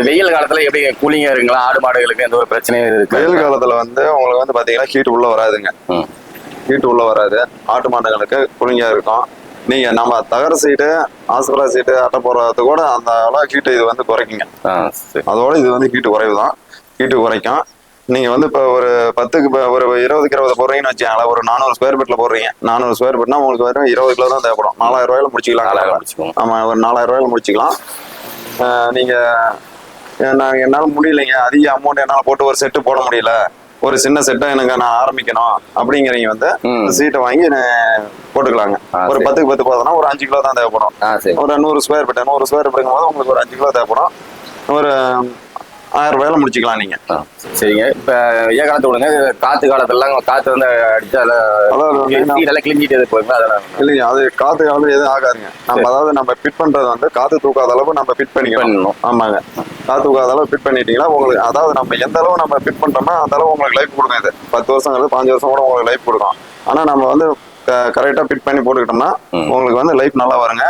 வெயில் காலத்துல எப்படி கூலிங்கா இருக்குங்களா? ஆடு மாடுகளுக்கு எந்த ஒரு பிரச்சனையும் இருக்கு? வெயில் காலத்துல வந்து உங்களுக்கு வந்து பாத்தீங்கன்னா ஹீட் உள்ள வராதுங்க. ஹீட் உள்ள வராது. ஆட்டு மாடுகளுக்கு கூலிங்கா இருக்கும். நீங்க நம்ம தகர சீட்டு, ஆஸ்பரா சீட்டு அட்டை போடுறது கூட அந்த அளவு ஹீட்டு இது வந்து குறைக்குங்க. அதோட இது வந்து ஹீட்டு குறைவு தான். ஹீட்டு குறைக்கும். நீங்க வந்து இப்போ ஒரு 10க்கு ஒரு 20க்கு 20 போடுறீங்கன்னு வச்சுக்கோங்களேன். ஒரு 400 ஸ்கொயர் ஃபீட்ல போடுறீங்க. 400 ஸ்கொயர் ஃபீட்னா உங்களுக்கு வெறும் 20 கிலோ தான் தேவைப்படும். 4000 ரூபாயில முடிச்சுக்கலாம். ஆமா, ஒரு 4000 ரூபாயில முடிச்சுக்கலாம். நீங்க என்னால முடியலைங்க, அதிக அமௌண்ட் என்னால போட்டு ஒரு செட்டு போட முடியல, ஒரு சின்ன செட்டை எனக்கு நான் ஆரம்பிக்கணும் அப்படிங்கிறவங்க வந்து சீட்டை வாங்கி போட்டுக்கலாங்க. ஒரு 10க்கு 10 போதுன்னா ஒரு 5 கிலோ தான் தேவைப்படும். ஒரு 100 ஸ்கொயர் ஃபீட் 100 ஸ்கொயர் ஃபீட்டுங்கும் போது உங்களுக்கு ஒரு 5 கிலோ தேவைப்படும். ஒரு 1000 ரூபாயில முடிச்சுக்கலாம் நீங்க. சரிங்க. இப்ப வெய்ய காலத்து விடுங்க, காத்து காலத்துல காத்து வந்து அடிச்சா அதெல்லாம் கிழிஞ்சிட்டு போகுங்க. அதெல்லாம் இல்லைங்க, அது காத்து காலம் எதுவும் ஆகாதுங்க. அதாவது நம்ம ஃபிட் பண்றது வந்து காத்து தூக்காத அளவு நம்ம ஃபிட் பண்ணிக்கணும். ஆமாங்க, காத்து தூக்காத அளவு ஃபிட் பண்ணிட்டீங்கன்னா உங்களுக்கு, அதாவது நம்ம எந்த அளவு நம்ம ஃபிட் பண்றோம்னா அந்த அளவு உங்களுக்கு லைஃப் கொடுக்கும். இது 10 வருஷம் 5 வருஷம் கூட உங்களுக்கு லைஃப் கொடுக்கும். ஆனா நம்ம வந்து கரெக்டா ஃபிட் பண்ணி போட்டுக்கிட்டோம்னா உங்களுக்கு வந்து லைஃப் நல்லா வருங்க.